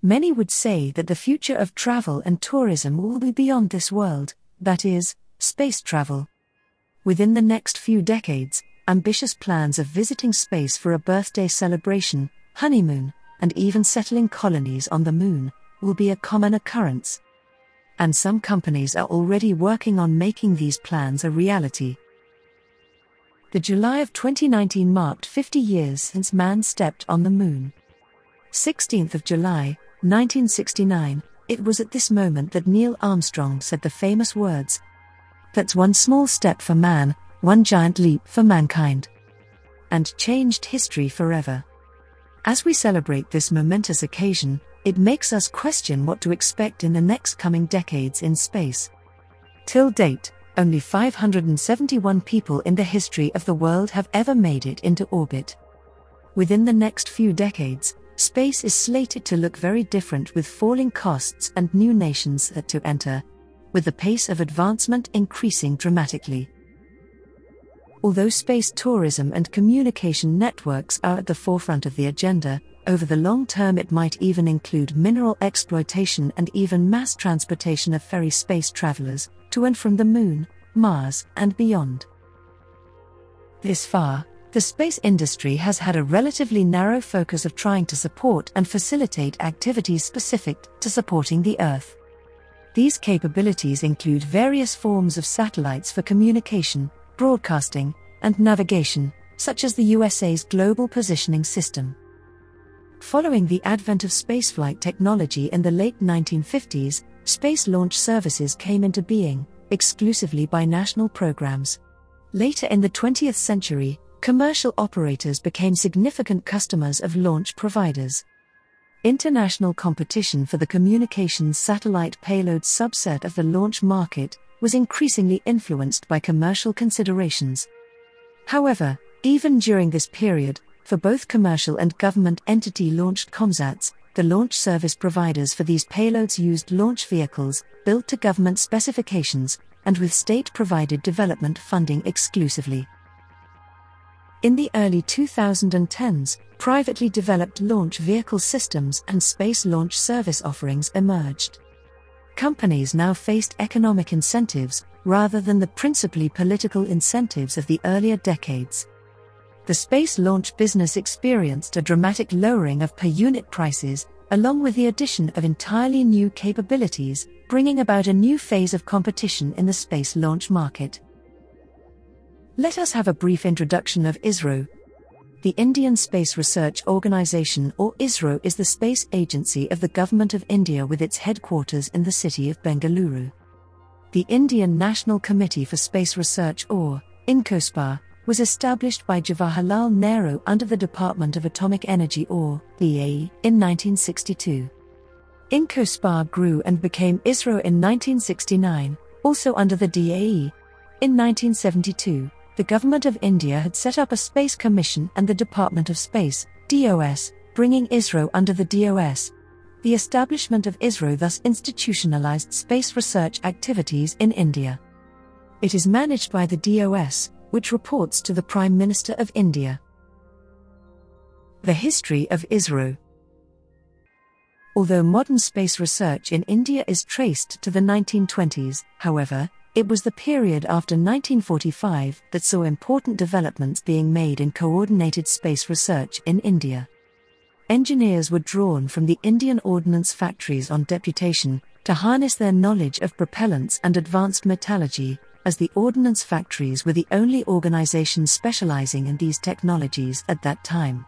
Many would say that the future of travel and tourism will be beyond this world, that is, space travel. Within the next few decades, ambitious plans of visiting space for a birthday celebration, honeymoon, and even settling colonies on the moon will be a common occurrence. And some companies are already working on making these plans a reality. The July of 2019 marked 50 years since man stepped on the moon. 16th of July, 1969, it was at this moment that Neil Armstrong said the famous words, "That's one small step for man, one giant leap for mankind," and changed history forever. As we celebrate this momentous occasion, it makes us question what to expect in the next coming decades in space. Till date, only 571 people in the history of the world have ever made it into orbit. Within the next few decades, space is slated to look very different, with falling costs and new nations set to enter, with the pace of advancement increasing dramatically. Although space tourism and communication networks are at the forefront of the agenda, over the long term it might even include mineral exploitation and even mass transportation of ferry space travelers to and from the Moon, Mars, and beyond. This far, the space industry has had a relatively narrow focus of trying to support and facilitate activities specific to supporting the Earth. These capabilities include various forms of satellites for communication, broadcasting, and navigation, such as the USA's Global Positioning System. Following the advent of spaceflight technology in the late 1950s, space launch services came into being, exclusively by national programs. Later in the 20th century, commercial operators became significant customers of launch providers. International competition for the communications satellite payload subset of the launch market was increasingly influenced by commercial considerations. However, even during this period, for both commercial and government entity-launched COMSATs, the launch service providers for these payloads used launch vehicles built to government specifications and with state-provided development funding exclusively. In the early 2010s, privately developed launch vehicle systems and space launch service offerings emerged. Companies now faced economic incentives rather than the principally political incentives of the earlier decades. The space launch business experienced a dramatic lowering of per-unit prices, along with the addition of entirely new capabilities, bringing about a new phase of competition in the space launch market. Let us have a brief introduction of ISRO. The Indian Space Research Organisation, or ISRO, is the space agency of the Government of India with its headquarters in the city of Bengaluru. The Indian National Committee for Space Research, or INCOSPA, was established by Jawaharlal Nehru under the Department of Atomic Energy, or DAE, in 1962. INCOSPA grew and became ISRO in 1969, also under the DAE. In 1972, the Government of India had set up a Space Commission and the Department of Space, DOS, bringing ISRO under the DOS. The establishment of ISRO thus institutionalized space research activities in India. It is managed by the DOS, which reports to the Prime Minister of India. The history of ISRO. Although modern space research in India is traced to the 1920s, however, it was the period after 1945 that saw important developments being made in coordinated space research in India. Engineers were drawn from the Indian ordnance factories on deputation to harness their knowledge of propellants and advanced metallurgy, as the ordnance factories were the only organizations specializing in these technologies at that time.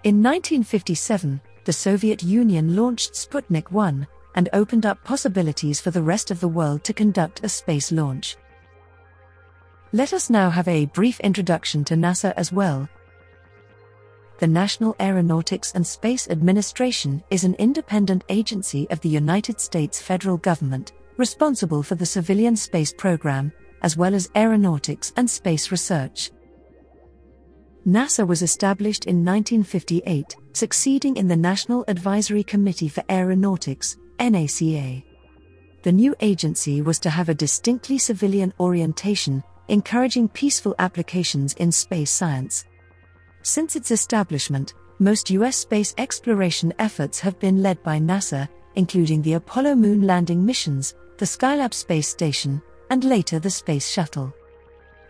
In 1957, the Soviet Union launched Sputnik 1 and opened up possibilities for the rest of the world to conduct a space launch. Let us now have a brief introduction to NASA as well. The National Aeronautics and Space Administration is an independent agency of the United States federal government, responsible for the civilian space program, as well as aeronautics and space research. NASA was established in 1958, succeeding in the National Advisory Committee for Aeronautics, NACA. The new agency was to have a distinctly civilian orientation, encouraging peaceful applications in space science. Since its establishment, Most U.S. space exploration efforts have been led by NASA, including the Apollo moon landing missions, the Skylab space station, and later the Space Shuttle.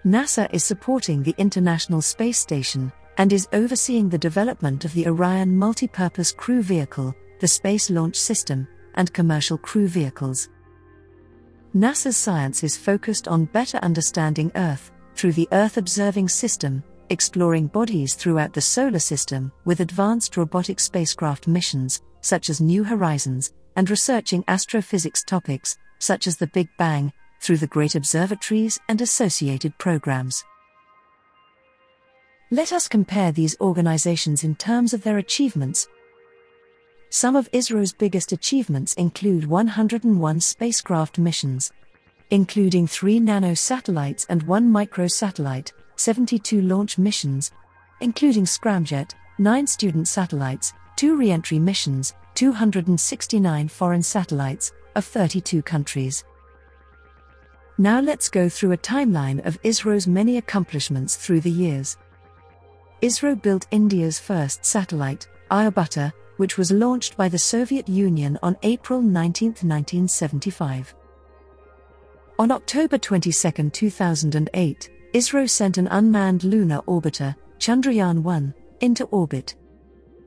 NASA is supporting the International Space Station and is overseeing the development of the Orion Multipurpose Crew Vehicle, the Space Launch System, and commercial crew vehicles. NASA's science is focused on better understanding Earth through the Earth Observing System, exploring bodies throughout the solar system with advanced robotic spacecraft missions, such as New Horizons, and researching astrophysics topics, such as the Big Bang, through the Great Observatories and associated programs. Let us compare these organizations in terms of their achievements. Some of ISRO's biggest achievements include 101 spacecraft missions, including 3 nano-satellites and 1 microsatellite, 72 launch missions, including Scramjet, 9 student satellites, 2 re-entry missions, 269 foreign satellites, of 32 countries. Now let's go through a timeline of ISRO's many accomplishments through the years. ISRO built India's first satellite, Aryabhata, which was launched by the Soviet Union on April 19, 1975. On October 22, 2008, ISRO sent an unmanned lunar orbiter, Chandrayaan-1, into orbit.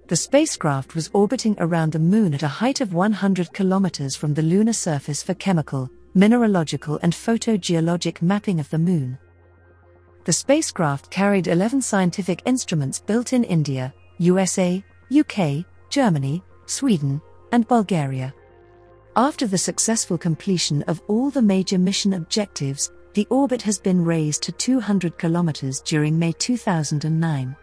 The spacecraft was orbiting around the Moon at a height of 100 kilometers from the lunar surface for chemical, mineralogical and photogeologic mapping of the Moon. The spacecraft carried 11 scientific instruments built in India, USA, UK, Germany, Sweden, and Bulgaria. After the successful completion of all the major mission objectives, the orbit has been raised to 200 kilometers during May 2009.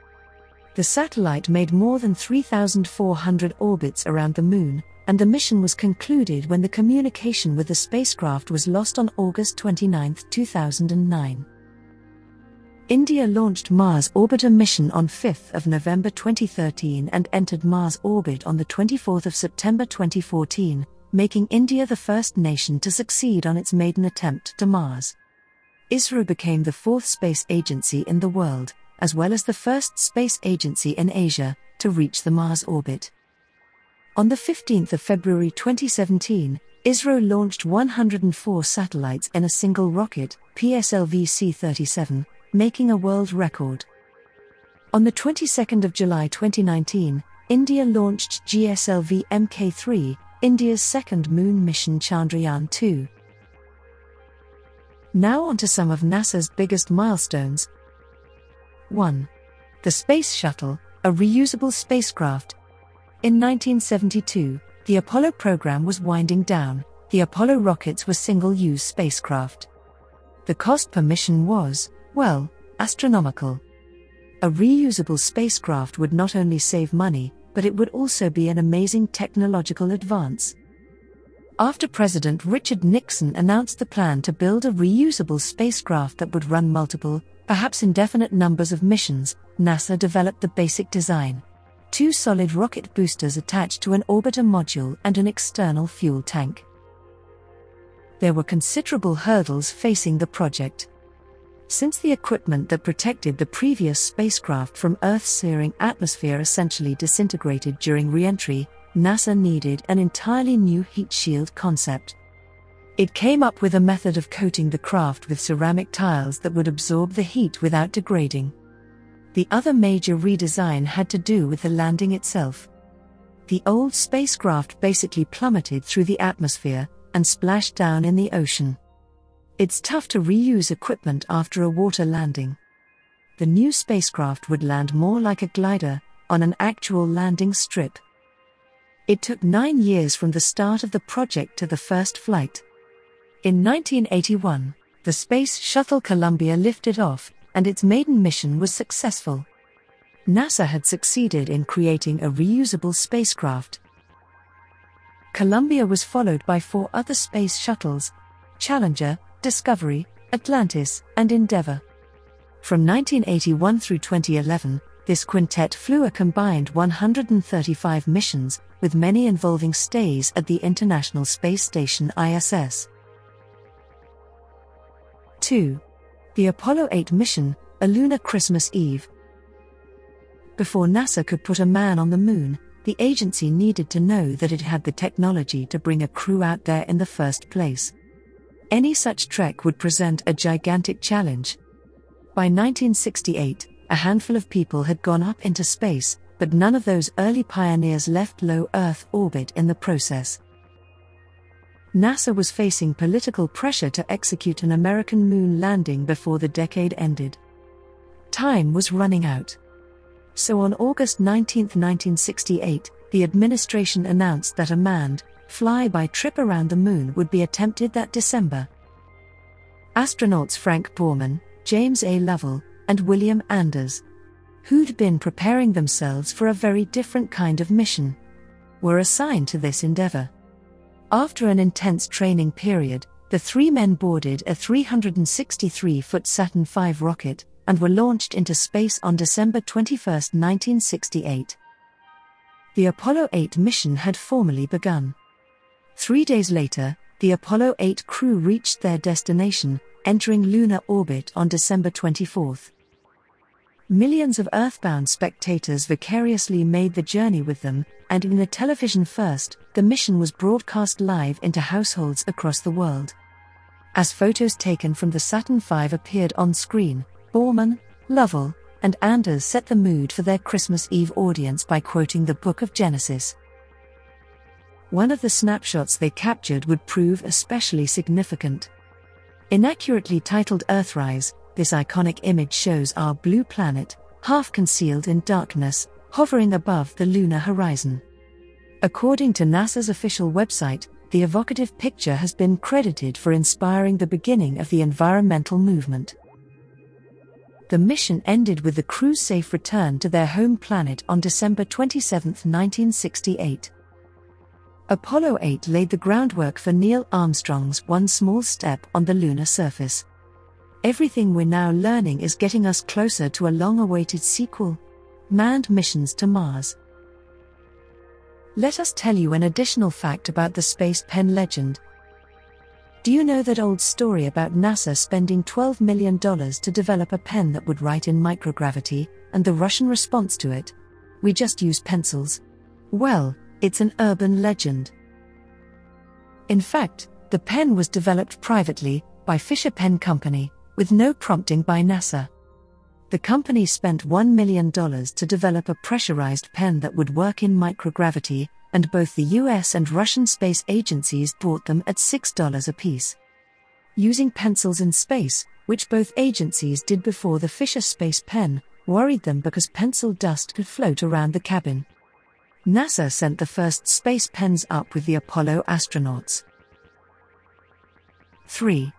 The satellite made more than 3,400 orbits around the Moon, and the mission was concluded when the communication with the spacecraft was lost on August 29, 2009. India launched Mars Orbiter mission on 5 November 2013 and entered Mars orbit on 24 September 2014, making India the first nation to succeed on its maiden attempt to Mars. ISRO became the 4th space agency in the world, as well as the first space agency in Asia, to reach the Mars orbit. On 15 February 2017, ISRO launched 104 satellites in a single rocket, PSLV C-37, making a world record. On the 22nd of July 2019, India launched GSLV Mk3, India's second moon mission Chandrayaan-2. Now on to some of NASA's biggest milestones. 1. The Space Shuttle, a reusable spacecraft. In 1972, the Apollo program was winding down. The Apollo rockets were single-use spacecraft. The cost per mission was, well, astronomical. A reusable spacecraft would not only save money, but it would also be an amazing technological advance. After President Richard Nixon announced the plan to build a reusable spacecraft that would run multiple, perhaps indefinite numbers of missions, NASA developed the basic design: 2 solid rocket boosters attached to an orbiter module and an external fuel tank. There were considerable hurdles facing the project. Since the equipment that protected the previous spacecraft from Earth's searing atmosphere essentially disintegrated during re-entry, NASA needed an entirely new heat shield concept. It came up with a method of coating the craft with ceramic tiles that would absorb the heat without degrading. The other major redesign had to do with the landing itself. The old spacecraft basically plummeted through the atmosphere and splashed down in the ocean. It's tough to reuse equipment after a water landing. The new spacecraft would land more like a glider, on an actual landing strip. It took 9 years from the start of the project to the first flight. In 1981, the Space Shuttle Columbia lifted off, and its maiden mission was successful. NASA had succeeded in creating a reusable spacecraft. Columbia was followed by 4 other space shuttles: Challenger, Discovery, Atlantis, and Endeavour. From 1981 through 2011, this quintet flew a combined 135 missions, with many involving stays at the International Space Station ISS. 2. The Apollo 8 mission, a lunar Christmas Eve. Before NASA could put a man on the moon, the agency needed to know that it had the technology to bring a crew out there in the first place. Any such trek would present a gigantic challenge. By 1968, a handful of people had gone up into space, but none of those early pioneers left low Earth orbit in the process. NASA was facing political pressure to execute an American moon landing before the decade ended. Time was running out. So on August 19, 1968, the administration announced that a manned, fly-by trip around the moon would be attempted that December. Astronauts Frank Borman, James A. Lovell, and William Anders, who'd been preparing themselves for a very different kind of mission, were assigned to this endeavor. After an intense training period, the three men boarded a 363-foot Saturn V rocket and were launched into space on December 21, 1968. The Apollo 8 mission had formally begun. 3 days later, the Apollo 8 crew reached their destination, entering lunar orbit on December 24. Millions of Earthbound spectators vicariously made the journey with them, and in a television first, the mission was broadcast live into households across the world. As photos taken from the Saturn V appeared on screen, Borman, Lovell, and Anders set the mood for their Christmas Eve audience by quoting the Book of Genesis. One of the snapshots they captured would prove especially significant. Inaccurately titled Earthrise, this iconic image shows our blue planet, half concealed in darkness, hovering above the lunar horizon. According to NASA's official website, the evocative picture has been credited for inspiring the beginning of the environmental movement. The mission ended with the crew's safe return to their home planet on December 27, 1968. Apollo 8 laid the groundwork for Neil Armstrong's one small step on the lunar surface. Everything we're now learning is getting us closer to a long-awaited sequel: manned missions to Mars. Let us tell you an additional fact about the space pen legend. Do you know that old story about NASA spending $12 million to develop a pen that would write in microgravity, and the Russian response to it? We just use pencils. Well, it's an urban legend. In fact, the pen was developed privately, by Fisher Pen Company, with no prompting by NASA. The company spent $1 million to develop a pressurized pen that would work in microgravity, and both the US and Russian space agencies bought them at $6 apiece. Using pencils in space, which both agencies did before the Fisher Space Pen, worried them because pencil dust could float around the cabin. NASA sent the first space pens up with the Apollo astronauts. 3.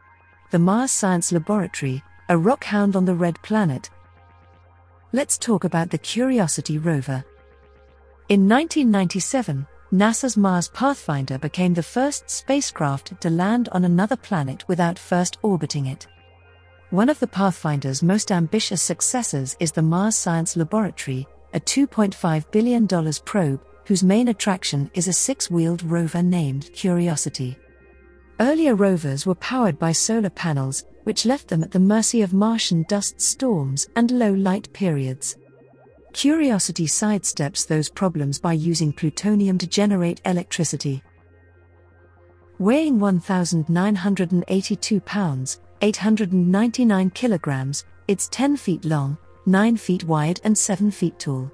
The Mars Science Laboratory, a rockhound on the red planet. Let's talk about the Curiosity rover. In 1997, NASA's Mars Pathfinder became the first spacecraft to land on another planet without first orbiting it. One of the Pathfinder's most ambitious successors is the Mars Science Laboratory, a $2.5 billion probe whose main attraction is a six-wheeled rover named Curiosity. Earlier rovers were powered by solar panels, which left them at the mercy of Martian dust storms and low light periods. Curiosity sidesteps those problems by using plutonium to generate electricity. Weighing 1,982 pounds, 899 kilograms, it's 10 feet long, 9 feet wide and 7 feet tall.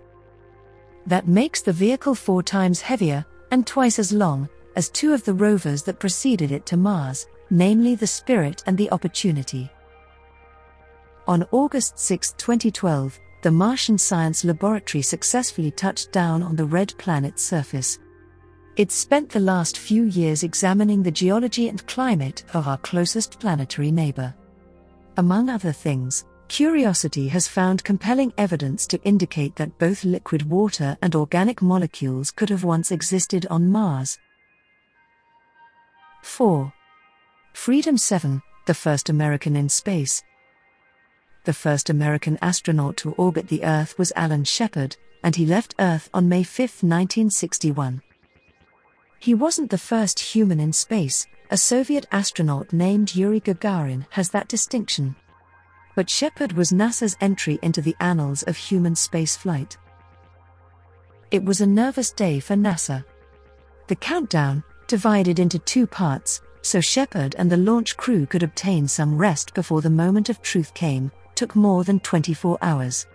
That makes the vehicle 4 times heavier, and twice as long, as two of the rovers that preceded it to Mars, namely the Spirit and the Opportunity. On August 6, 2012, the Martian Science Laboratory successfully touched down on the red planet's surface. It spent the last few years examining the geology and climate of our closest planetary neighbor. Among other things, Curiosity has found compelling evidence to indicate that both liquid water and organic molecules could have once existed on Mars. 4. Freedom 7, the first American in space. The first American astronaut to orbit the Earth was Alan Shepard, and he left Earth on May 5, 1961. He wasn't the first human in space. A Soviet astronaut named Yuri Gagarin has that distinction. But Shepard was NASA's entry into the annals of human spaceflight. It was a nervous day for NASA. The countdown, divided into two parts, so Shepard and the launch crew could obtain some rest before the moment of truth came, took more than 24 hours.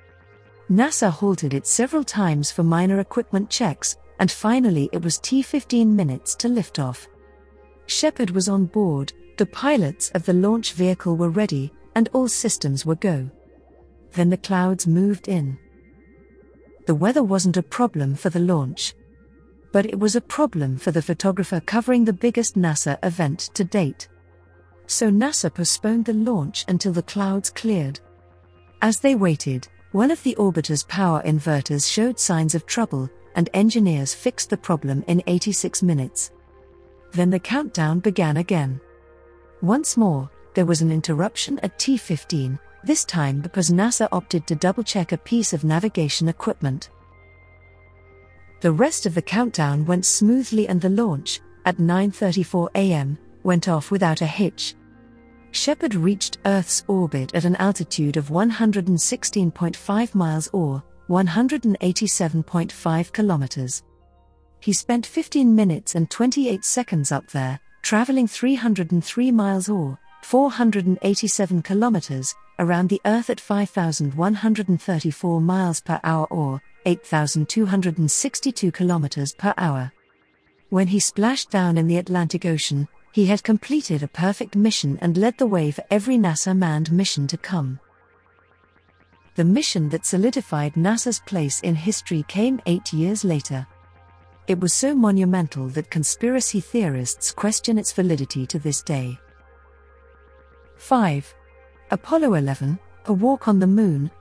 NASA halted it several times for minor equipment checks, and finally it was 15 minutes to liftoff. Shepard was on board, the pilots of the launch vehicle were ready, and all systems were go. Then the clouds moved in. The weather wasn't a problem for the launch. But it was a problem for the photographer covering the biggest NASA event to date. So NASA postponed the launch until the clouds cleared. As they waited, one of the orbiter's power inverters showed signs of trouble, and engineers fixed the problem in 86 minutes. Then the countdown began again. Once more, there was an interruption at T15, this time because NASA opted to double-check a piece of navigation equipment. The rest of the countdown went smoothly and the launch, at 9:34 a.m., went off without a hitch. Shepard reached Earth's orbit at an altitude of 116.5 miles or 187.5 kilometers. He spent 15 minutes and 28 seconds up there, traveling 303 miles or 487 kilometers, around the Earth at 5,134 miles per hour or 8,262 kilometers per hour. When he splashed down in the Atlantic Ocean, he had completed a perfect mission and led the way for every NASA manned mission to come. The mission that solidified NASA's place in history came 8 years later. It was so monumental that conspiracy theorists question its validity to this day. 5. Apollo 11, a walk on the moon.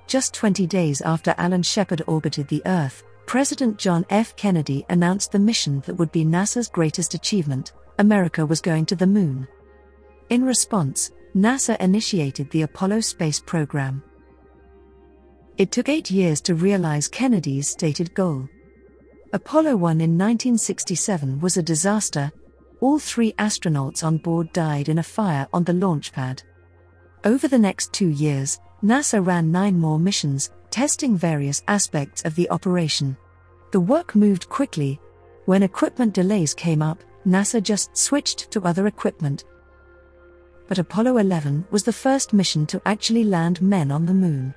Just 20 days after Alan Shepard orbited the Earth, President John F. Kennedy announced the mission that would be NASA's greatest achievement: America was going to the moon. In response, NASA initiated the Apollo space program. It took 8 years to realize Kennedy's stated goal. Apollo 1 in 1967 was a disaster. All 3 astronauts on board died in a fire on the launch pad. Over the next 2 years, NASA ran 9 more missions, testing various aspects of the operation. The work moved quickly. When equipment delays came up, NASA just switched to other equipment. But Apollo 11 was the first mission to actually land men on the moon.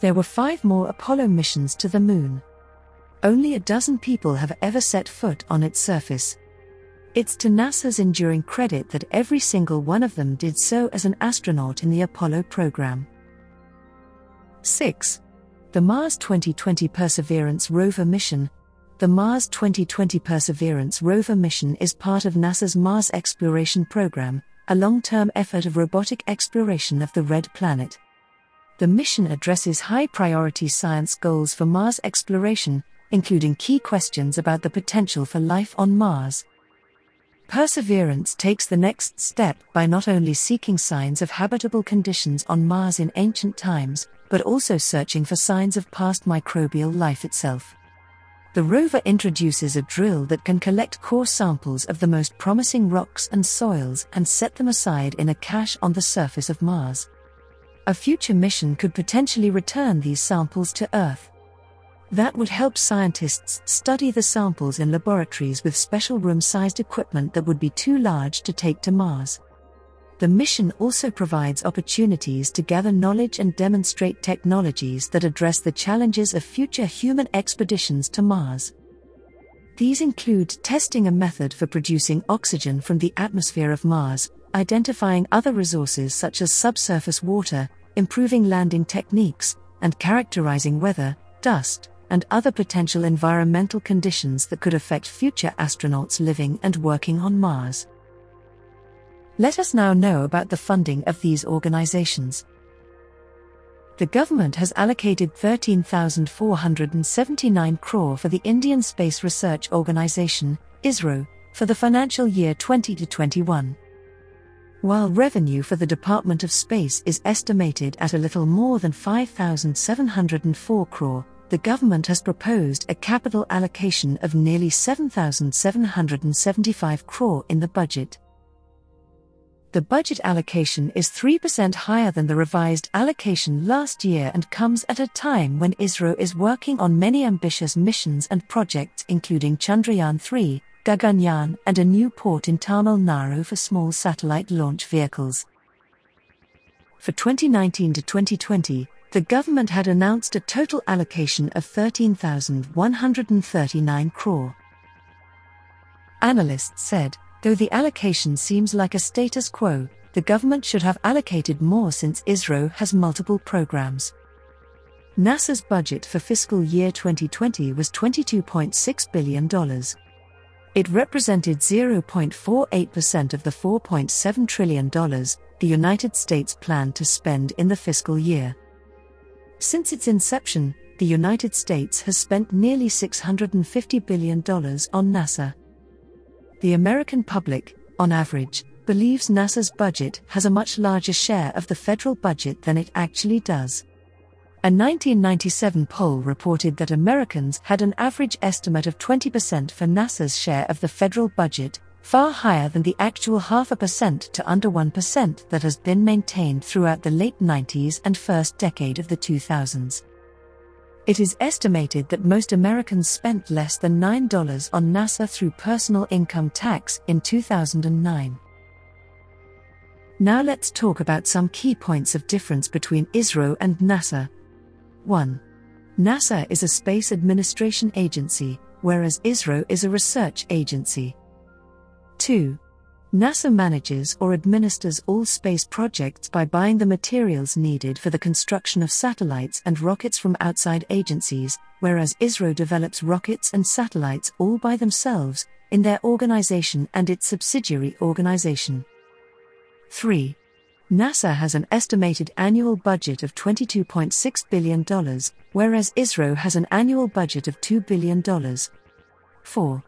There were 5 more Apollo missions to the moon. Only a dozen people have ever set foot on its surface. It's to NASA's enduring credit that every single one of them did so as an astronaut in the Apollo program. 6. The Mars 2020 Perseverance rover mission. The Mars 2020 Perseverance rover mission is part of NASA's Mars Exploration Program, a long-term effort of robotic exploration of the Red Planet. The mission addresses high-priority science goals for Mars exploration, including key questions about the potential for life on Mars. Perseverance takes the next step by not only seeking signs of habitable conditions on Mars in ancient times, but also searching for signs of past microbial life itself. The rover introduces a drill that can collect core samples of the most promising rocks and soils and set them aside in a cache on the surface of Mars. A future mission could potentially return these samples to Earth. That would help scientists study the samples in laboratories with special room-sized equipment that would be too large to take to Mars. The mission also provides opportunities to gather knowledge and demonstrate technologies that address the challenges of future human expeditions to Mars. These include testing a method for producing oxygen from the atmosphere of Mars, identifying other resources such as subsurface water, improving landing techniques, and characterizing weather, dust, and other potential environmental conditions that could affect future astronauts living and working on Mars. Let us now know about the funding of these organizations. The government has allocated 13,479 crore for the Indian Space Research Organisation, ISRO, for the financial year 2020-21. While revenue for the Department of Space is estimated at a little more than 5,704 crore, the government has proposed a capital allocation of nearly 7,775 crore in the budget. The budget allocation is 3% higher than the revised allocation last year and comes at a time when ISRO is working on many ambitious missions and projects including Chandrayaan-3, Gaganyaan, and a new port in Tamil Nadu for small satellite launch vehicles. For 2019 to 2020, the government had announced a total allocation of 13,139 crore. Analysts said, though the allocation seems like a status quo, the government should have allocated more since ISRO has multiple programs. NASA's budget for fiscal year 2020 was $22.6 billion. It represented 0.48% of the $4.7 trillion the United States planned to spend in the fiscal year. Since its inception, the United States has spent nearly $650 billion on NASA. The American public, on average, believes NASA's budget has a much larger share of the federal budget than it actually does. A 1997 poll reported that Americans had an average estimate of 20% for NASA's share of the federal budget, far higher than the actual 0.5% to under 1% that has been maintained throughout the late 90s and first decade of the 2000s. It is estimated that most Americans spent less than $9 on NASA through personal income tax in 2009. Now let's talk about some key points of difference between ISRO and NASA. 1. NASA is a space administration agency, whereas ISRO is a research agency. 2. NASA manages or administers all space projects by buying the materials needed for the construction of satellites and rockets from outside agencies, whereas ISRO develops rockets and satellites all by themselves, in their organization and its subsidiary organization. 3. NASA has an estimated annual budget of $22.6 billion, whereas ISRO has an annual budget of $2 billion. 4.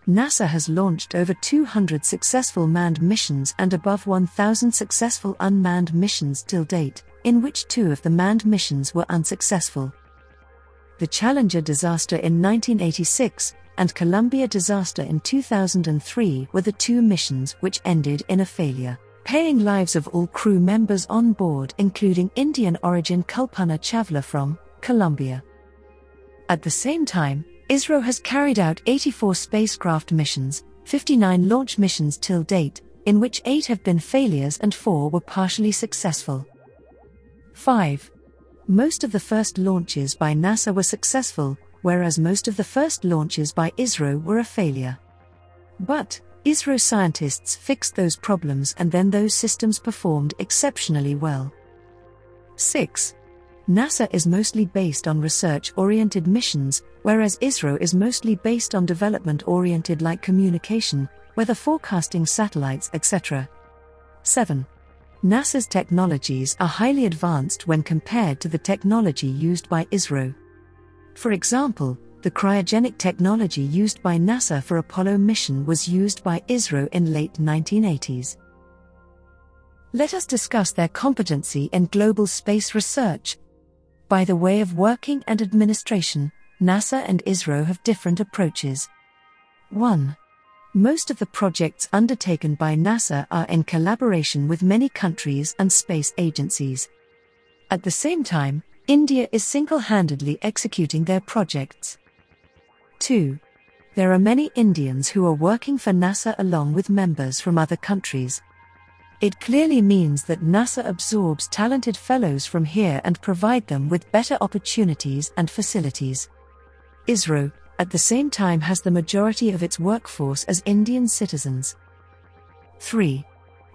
NASA has launched over 200 successful manned missions and above 1,000 successful unmanned missions till date, in which 2 of the manned missions were unsuccessful. The Challenger disaster in 1986 and Columbia disaster in 2003 were the 2 missions which ended in a failure, paying lives of all crew members on board, including Indian origin Kalpana Chawla from Columbia. At the same time, ISRO has carried out 84 spacecraft missions, 59 launch missions till date, in which 8 have been failures and 4 were partially successful. 5. Most of the first launches by NASA were successful, whereas most of the first launches by ISRO were a failure. But ISRO scientists fixed those problems and then those systems performed exceptionally well. 6. NASA is mostly based on research-oriented missions, whereas ISRO is mostly based on development-oriented like communication, weather forecasting satellites, etc. 7. NASA's technologies are highly advanced when compared to the technology used by ISRO. For example, the cryogenic technology used by NASA for Apollo mission was used by ISRO in late 1980s. Let us discuss their competency in global space research. By the way of working and administration, NASA and ISRO have different approaches. 1. Most of the projects undertaken by NASA are in collaboration with many countries and space agencies. At the same time, India is single-handedly executing their projects. 2. There are many Indians who are working for NASA along with members from other countries. It clearly means that NASA absorbs talented fellows from here and provide them with better opportunities and facilities. ISRO, at the same time, has the majority of its workforce as Indian citizens. 3.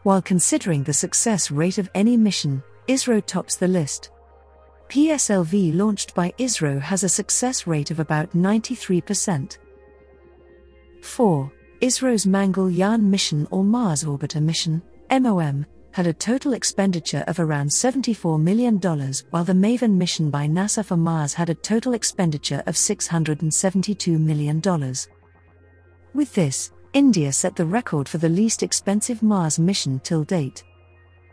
While considering the success rate of any mission, ISRO tops the list. PSLV launched by ISRO has a success rate of about 93%. 4. ISRO's Mangalyaan mission or Mars Orbiter mission, MOM, had a total expenditure of around $74 million, while the MAVEN mission by NASA for Mars had a total expenditure of $672 million. With this, India set the record for the least expensive Mars mission till date.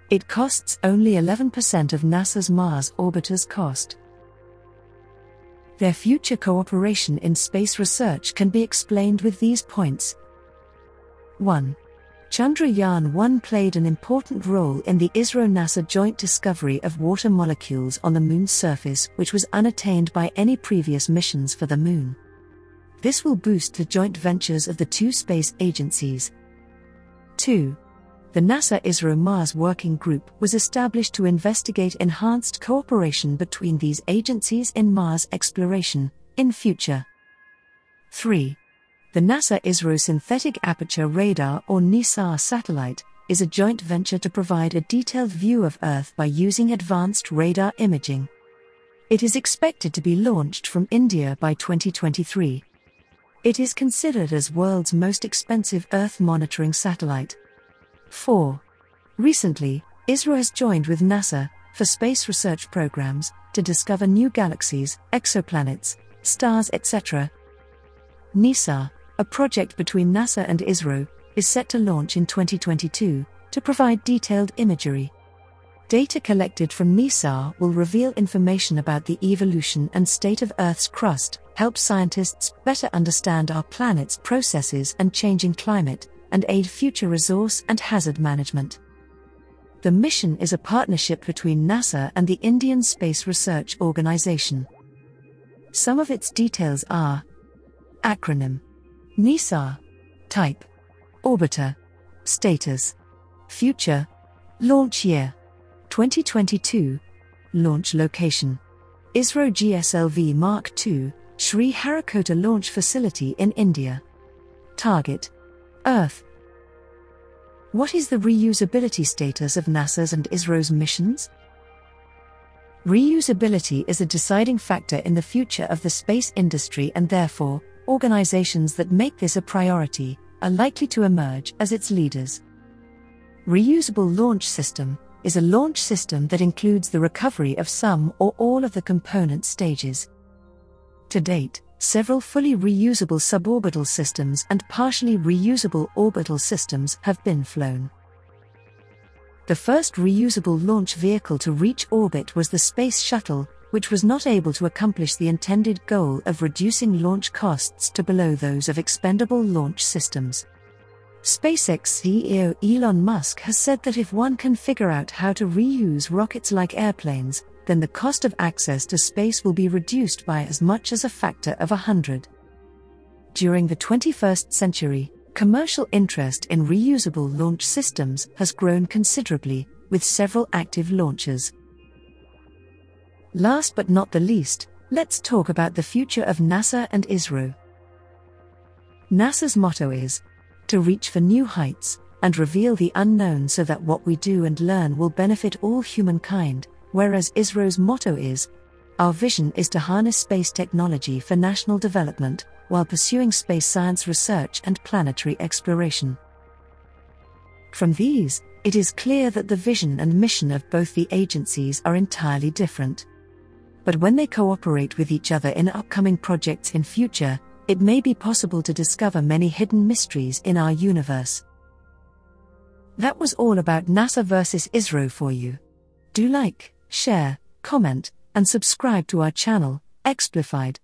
It costs only 11% of NASA's Mars orbiter's cost. Their future cooperation in space research can be explained with these points. 1. Chandrayaan-1 played an important role in the ISRO-NASA joint discovery of water molecules on the Moon's surface, which was unattained by any previous missions for the Moon. This will boost the joint ventures of the two space agencies. 2. The NASA-ISRO Mars Working Group was established to investigate enhanced cooperation between these agencies in Mars exploration in future. 3. The NASA-ISRO Synthetic Aperture Radar or NISAR satellite is a joint venture to provide a detailed view of Earth by using advanced radar imaging. It is expected to be launched from India by 2023. It is considered as world's most expensive Earth monitoring satellite. 4. Recently, ISRO has joined with NASA for space research programs to discover new galaxies, exoplanets, stars, etc. NISAR, a project between NASA and ISRO, is set to launch in 2022 to provide detailed imagery. Data collected from NISAR will reveal information about the evolution and state of Earth's crust, help scientists better understand our planet's processes and changing climate, and aid future resource and hazard management. The mission is a partnership between NASA and the Indian Space Research Organisation. Some of its details are: acronym NISAR, type orbiter, status future, launch year 2022, launch location ISRO GSLV Mark II, Sri Harikota Launch Facility in India. Target Earth. What is the reusability status of NASA's and ISRO's missions? Reusability is a deciding factor in the future of the space industry, and therefore, organizations that make this a priority are likely to emerge as its leaders. Reusable launch system is a launch system that includes the recovery of some or all of the component stages. To date, several fully reusable suborbital systems and partially reusable orbital systems have been flown. The first reusable launch vehicle to reach orbit was the Space Shuttle, which was not able to accomplish the intended goal of reducing launch costs to below those of expendable launch systems. SpaceX CEO Elon Musk has said that if one can figure out how to reuse rockets like airplanes, then the cost of access to space will be reduced by as much as a factor of 100. During the 21st century, commercial interest in reusable launch systems has grown considerably, with several active launches. Last but not the least, let's talk about the future of NASA and ISRO. NASA's motto is, to reach for new heights, and reveal the unknown so that what we do and learn will benefit all humankind, whereas ISRO's motto is, our vision is to harness space technology for national development, while pursuing space science research and planetary exploration. From these, it is clear that the vision and mission of both the agencies are entirely different. But when they cooperate with each other in upcoming projects in future, it may be possible to discover many hidden mysteries in our universe. That was all about NASA versus ISRO for you. Do like, share, comment, and subscribe to our channel, Explified.